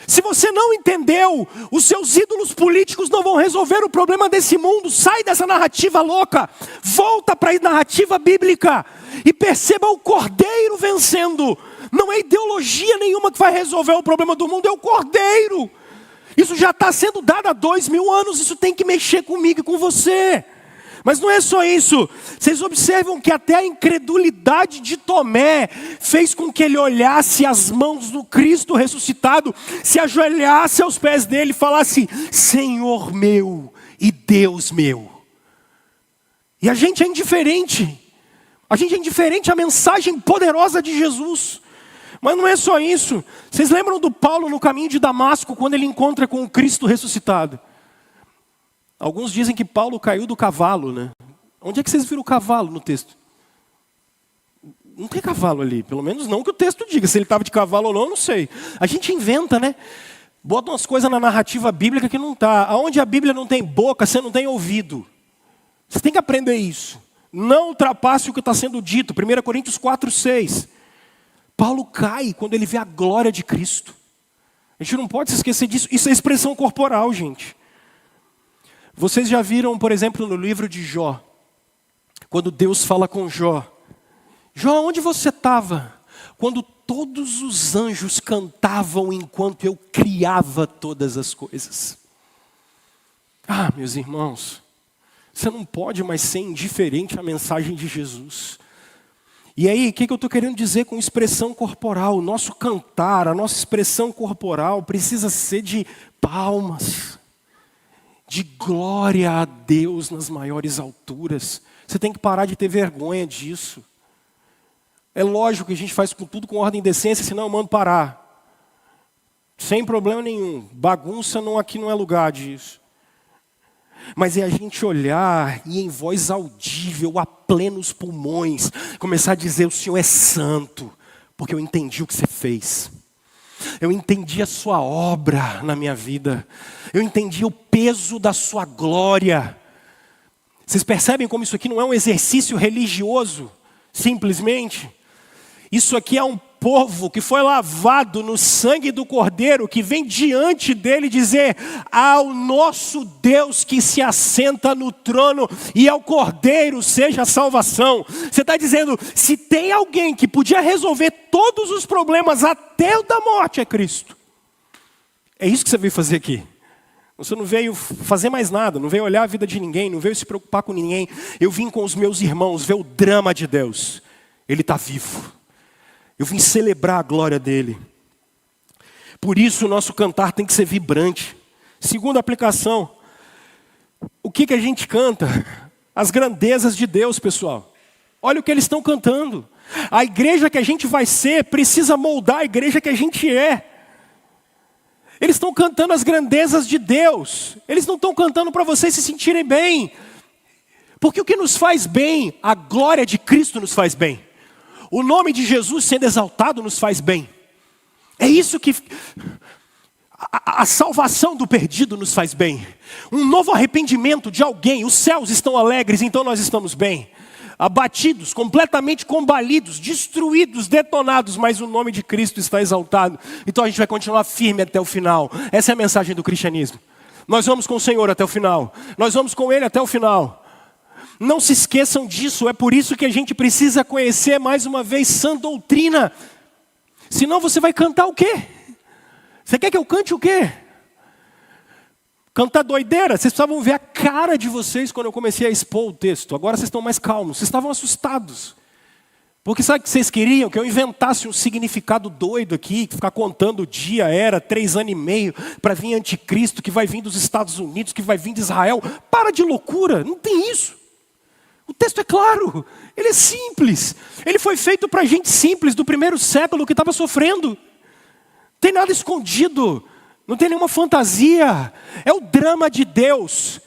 Se você não entendeu, os seus ídolos políticos não vão resolver o problema desse mundo. Sai dessa narrativa louca, volta para a narrativa bíblica e perceba o Cordeiro vencendo. Não é ideologia nenhuma que vai resolver o problema do mundo, é o Cordeiro. Isso já está sendo dado há 2000 anos, isso tem que mexer comigo e com você. Mas não é só isso. Vocês observam que até a incredulidade de Tomé fez com que ele olhasse as mãos do Cristo ressuscitado, se ajoelhasse aos pés dele e falasse: Senhor meu e Deus meu. E a gente é indiferente. A gente é indiferente à mensagem poderosa de Jesus. Mas não é só isso. Vocês lembram do Paulo no caminho de Damasco, quando ele encontra com o Cristo ressuscitado? Alguns dizem que Paulo caiu do cavalo, né? Onde é que vocês viram o cavalo no texto? Não tem cavalo ali, pelo menos não que o texto diga. Se ele estava de cavalo ou não, eu não sei. A gente inventa, né? Bota umas coisas na narrativa bíblica que não está. Aonde a Bíblia não tem boca, você não tem ouvido. Você tem que aprender isso. Não ultrapasse o que está sendo dito. 1 Coríntios 4:6. Paulo cai quando ele vê a glória de Cristo. A gente não pode se esquecer disso. Isso é expressão corporal, gente. Vocês já viram, por exemplo, no livro de Jó, quando Deus fala com Jó: Jó, onde você estava quando todos os anjos cantavam enquanto eu criava todas as coisas? Ah, meus irmãos, você não pode mais ser indiferente à mensagem de Jesus. E aí, o que eu estou querendo dizer com expressão corporal? O nosso cantar, a nossa expressão corporal precisa ser de palmas, de glória a Deus nas maiores alturas. Você tem que parar de ter vergonha disso. É lógico que a gente faz tudo com ordem e decência, senão eu mando parar. Sem problema nenhum. Bagunça aqui não é lugar disso. Mas é a gente olhar e em voz audível, a plenos pulmões, começar a dizer: o Senhor é santo, porque eu entendi o que você fez. Eu entendi a sua obra na minha vida. Eu entendi o peso da sua glória. Vocês percebem como isso aqui não é um exercício religioso, simplesmente? Isso aqui é um povo que foi lavado no sangue do Cordeiro, que vem diante dele dizer: ao nosso Deus que se assenta no trono e ao Cordeiro seja a salvação. Você está dizendo, se tem alguém que podia resolver todos os problemas até o da morte, é Cristo. É isso que você veio fazer aqui. Você não veio fazer mais nada, não veio olhar a vida de ninguém, não veio se preocupar com ninguém. Eu vim com os meus irmãos ver o drama de Deus. Ele está vivo. Eu vim celebrar a glória dele. Por isso o nosso cantar tem que ser vibrante. Segunda aplicação. O que a gente canta? As grandezas de Deus, pessoal. Olha o que eles estão cantando. A igreja que a gente vai ser precisa moldar a igreja que a gente é. Eles estão cantando as grandezas de Deus. Eles não estão cantando para vocês se sentirem bem. Porque o que nos faz bem, a glória de Cristo nos faz bem. O nome de Jesus sendo exaltado nos faz bem. É isso que... A salvação do perdido nos faz bem. Um novo arrependimento de alguém. Os céus estão alegres, então nós estamos bem. Abatidos, completamente combalidos, destruídos, detonados, mas o nome de Cristo está exaltado. Então a gente vai continuar firme até o final. Essa é a mensagem do cristianismo. Nós vamos com o Senhor até o final. Nós vamos com Ele até o final. Não se esqueçam disso. É por isso que a gente precisa conhecer mais uma vez sã doutrina. Senão você vai cantar o quê? Você quer que eu cante o quê? Cantar doideira? Vocês precisavam ver a cara de vocês quando eu comecei a expor o texto. Agora vocês estão mais calmos. Vocês estavam assustados. Porque sabe o que vocês queriam? Que eu inventasse um significado doido aqui, que ficar contando o dia, era, 3 anos e meio, para vir anticristo, que vai vir dos Estados Unidos, que vai vir de Israel. Para de loucura, não tem isso. O texto é claro, ele é simples. Ele foi feito para gente simples, do primeiro século, que estava sofrendo. Não tem nada escondido. Não tem nenhuma fantasia. É o drama de Deus,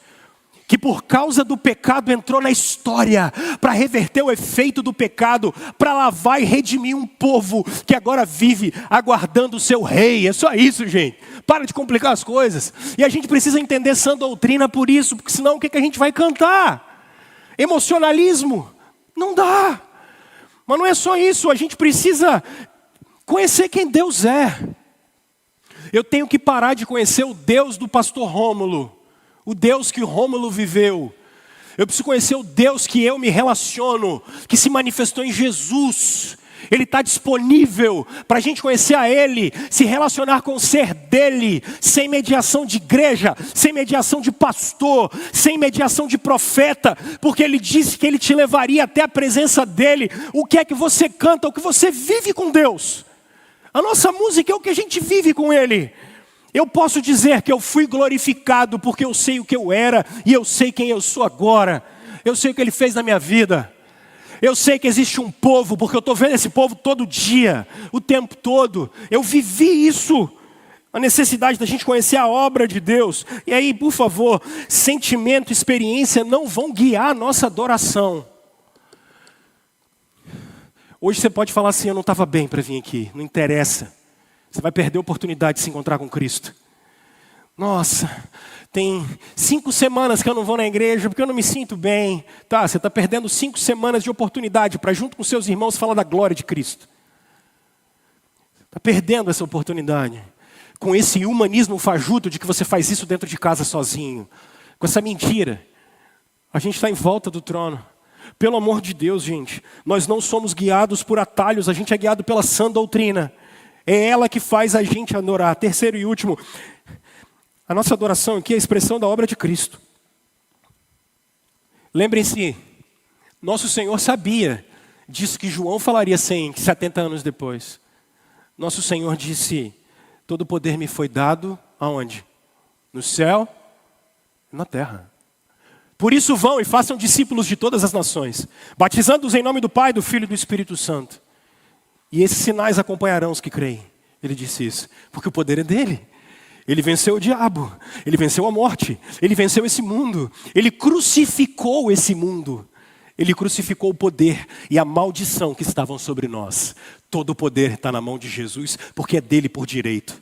que por causa do pecado entrou na história, para reverter o efeito do pecado, para lavar e redimir um povo que agora vive aguardando o seu rei. É só isso, gente. Para de complicar as coisas. E a gente precisa entender sã doutrina por isso, porque senão o que a gente vai cantar? Emocionalismo? Não dá. Mas não é só isso, a gente precisa conhecer quem Deus é. Eu tenho que parar de conhecer o Deus do pastor Rômulo, o Deus que Rômulo viveu. Eu preciso conhecer o Deus que eu me relaciono, que se manifestou em Jesus. Ele está disponível para a gente conhecer a Ele, se relacionar com o ser dEle, sem mediação de igreja, sem mediação de pastor, sem mediação de profeta, porque Ele disse que Ele te levaria até a presença dEle. O que é que você canta, o que você vive com Deus? A nossa música é o que a gente vive com Ele. Eu posso dizer que eu fui glorificado porque eu sei o que eu era e eu sei quem eu sou agora. Eu sei o que Ele fez na minha vida. Eu sei que existe um povo, porque eu estou vendo esse povo todo dia, o tempo todo. Eu vivi isso, a necessidade da gente conhecer a obra de Deus. E aí, por favor, sentimento, experiência não vão guiar a nossa adoração. Hoje você pode falar assim, eu não estava bem para vir aqui, não interessa. Você vai perder a oportunidade de se encontrar com Cristo. Nossa, tem 5 semanas que eu não vou na igreja porque eu não me sinto bem. Tá, você está perdendo 5 semanas de oportunidade para junto com seus irmãos falar da glória de Cristo. Está perdendo essa oportunidade. Com esse humanismo fajuto de que você faz isso dentro de casa sozinho. Com essa mentira. A gente está em volta do trono. Pelo amor de Deus, gente. Nós não somos guiados por atalhos, a gente é guiado pela sã doutrina. É ela que faz a gente adorar. Terceiro e último, a nossa adoração aqui é a expressão da obra de Cristo. Lembrem-se, nosso Senhor sabia disso que João falaria 70 anos depois. Nosso Senhor disse, todo o poder me foi dado, aonde? No céu e na terra. Por isso vão e façam discípulos de todas as nações, batizando-os em nome do Pai, do Filho e do Espírito Santo. E esses sinais acompanharão os que creem. Ele disse isso, porque o poder é dele. Ele venceu o diabo, ele venceu a morte, ele venceu esse mundo, ele crucificou esse mundo. Ele crucificou o poder e a maldição que estavam sobre nós. Todo o poder está na mão de Jesus, porque é dele por direito.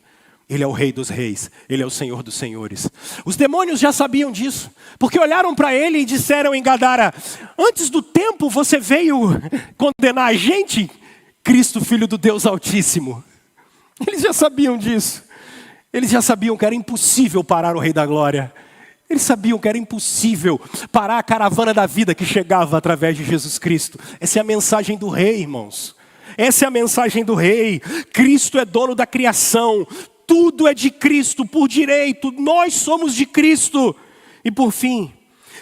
Ele é o Rei dos Reis, Ele é o Senhor dos Senhores. Os demônios já sabiam disso, porque olharam para Ele e disseram em Gadara, antes do tempo você veio condenar a gente? Cristo, Filho do Deus Altíssimo. Eles já sabiam disso. Eles já sabiam que era impossível parar o Rei da Glória. Eles sabiam que era impossível parar a caravana da vida que chegava através de Jesus Cristo. Essa é a mensagem do Rei, irmãos. Essa é a mensagem do Rei. Cristo é dono da criação. Tudo é de Cristo por direito. Nós somos de Cristo. E por fim,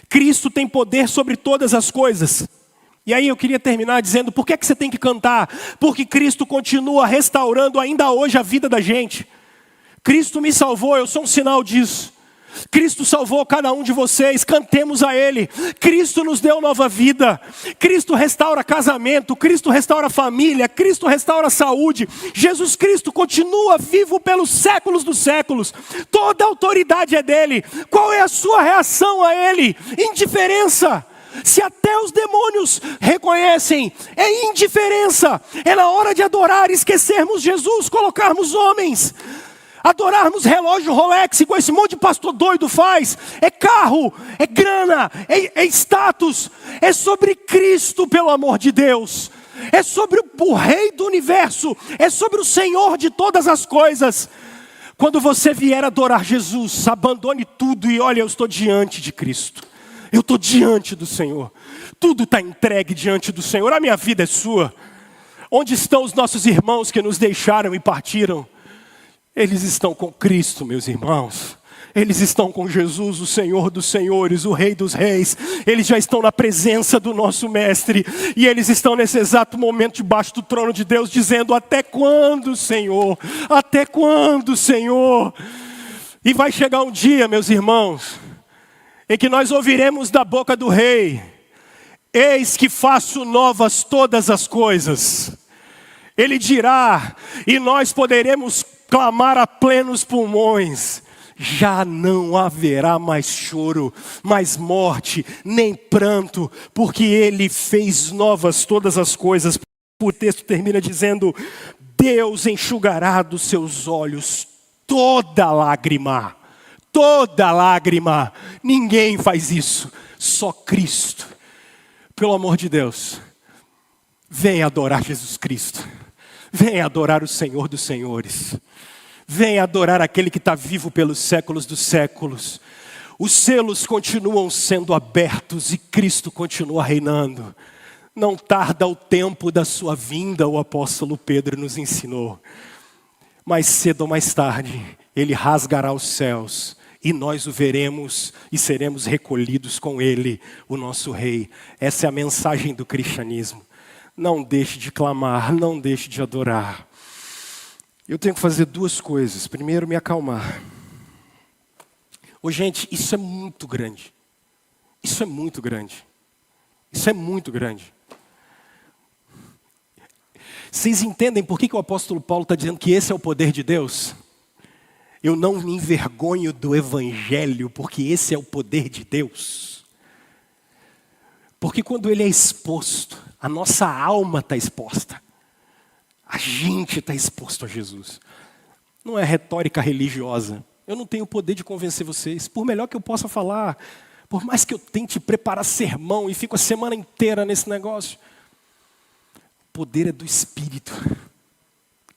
Cristo tem poder sobre todas as coisas. E aí eu queria terminar dizendo, por que você tem que cantar? Porque Cristo continua restaurando ainda hoje a vida da gente. Cristo me salvou, eu sou um sinal disso. Cristo salvou cada um de vocês, cantemos a Ele. Cristo nos deu nova vida. Cristo restaura casamento, Cristo restaura família, Cristo restaura saúde. Jesus Cristo continua vivo pelos séculos dos séculos. Toda a autoridade é dele. Qual é a sua reação a Ele? Indiferença. Se até os demônios reconhecem, é indiferença. É na hora de adorar, esquecermos Jesus, colocarmos homens. Adorarmos relógio Rolex, igual esse monte de pastor doido faz. É carro, é grana, é status. É sobre Cristo, pelo amor de Deus. É sobre o Rei do Universo. É sobre o Senhor de todas as coisas. Quando você vier adorar Jesus, abandone tudo e olha, eu estou diante de Cristo. Eu estou diante do Senhor. Tudo está entregue diante do Senhor. A minha vida é sua. Onde estão os nossos irmãos que nos deixaram e partiram? Eles estão com Cristo, meus irmãos. Eles estão com Jesus, o Senhor dos Senhores, o Rei dos Reis. Eles já estão na presença do nosso Mestre. E eles estão nesse exato momento debaixo do trono de Deus, dizendo, até quando, Senhor? Até quando, Senhor? E vai chegar um dia, meus irmãos, em que nós ouviremos da boca do Rei, eis que faço novas todas as coisas. Ele dirá, e nós poderemos clamar a plenos pulmões, já não haverá mais choro, mais morte, nem pranto, porque Ele fez novas todas as coisas. O texto termina dizendo: Deus enxugará dos seus olhos toda lágrima. Toda lágrima. Ninguém faz isso, só Cristo. Pelo amor de Deus, venha adorar Jesus Cristo. Venha adorar o Senhor dos Senhores. Venha adorar aquele que está vivo pelos séculos dos séculos. Os selos continuam sendo abertos e Cristo continua reinando. Não tarda o tempo da sua vinda, o apóstolo Pedro nos ensinou. Mais cedo ou mais tarde, Ele rasgará os céus e nós o veremos e seremos recolhidos com Ele, o nosso Rei. Essa é a mensagem do cristianismo. Não deixe de clamar, não deixe de adorar. Eu tenho que fazer duas coisas. Primeiro, me acalmar. Ô, gente, isso é muito grande. Isso é muito grande. Isso é muito grande. Vocês entendem por que o apóstolo Paulo está dizendo que esse é o poder de Deus? Eu não me envergonho do evangelho, porque esse é o poder de Deus. Porque quando ele é exposto, a nossa alma está exposta. A gente está exposto a Jesus. Não é retórica religiosa. Eu não tenho o poder de convencer vocês. Por melhor que eu possa falar, por mais que eu tente preparar sermão e fico a semana inteira nesse negócio, o poder é do Espírito.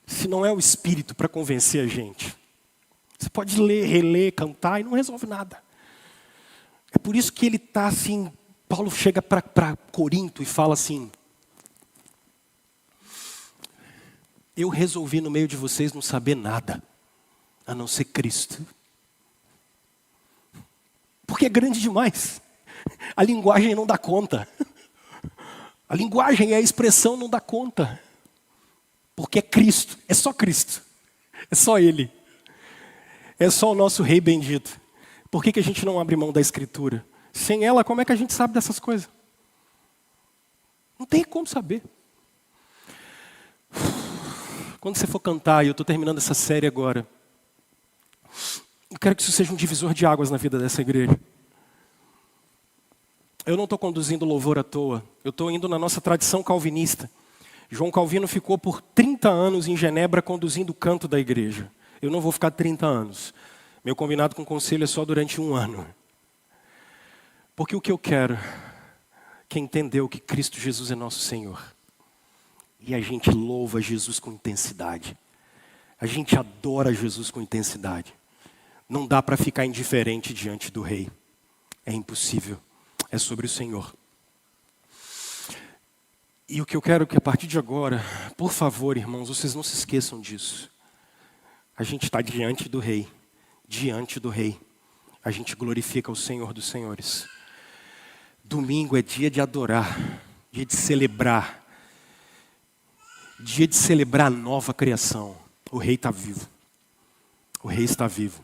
Se não é o Espírito para convencer a gente, você pode ler, reler, cantar e não resolve nada. É por isso que ele está assim, Paulo chega para Corinto e fala assim: eu resolvi no meio de vocês não saber nada, a não ser Cristo. Porque é grande demais. A linguagem não dá conta. A linguagem e a expressão não dá conta. Porque é Cristo, é só Cristo. É só Ele. É só o nosso Rei bendito. Por que a gente não abre mão da Escritura? Sem ela, como é que a gente sabe dessas coisas? Não tem como saber. Quando você for cantar, e eu estou terminando essa série agora, eu quero que isso seja um divisor de águas na vida dessa igreja. Eu não estou conduzindo louvor à toa. Eu estou indo na nossa tradição calvinista. João Calvino ficou por 30 anos em Genebra conduzindo o canto da igreja. Eu não vou ficar 30 anos. Meu combinado com o conselho é só durante 1 ano. Porque o que eu quero, que entendeu que Cristo Jesus é nosso Senhor. E a gente louva Jesus com intensidade. A gente adora Jesus com intensidade. Não dá para ficar indiferente diante do Rei. É impossível. É sobre o Senhor. E o que eu quero que a partir de agora, por favor, irmãos, vocês não se esqueçam disso. A gente está diante do Rei. Diante do Rei. A gente glorifica o Senhor dos Senhores. Domingo é dia de adorar. Dia de celebrar. Dia de celebrar a nova criação. O Rei está vivo. O Rei está vivo.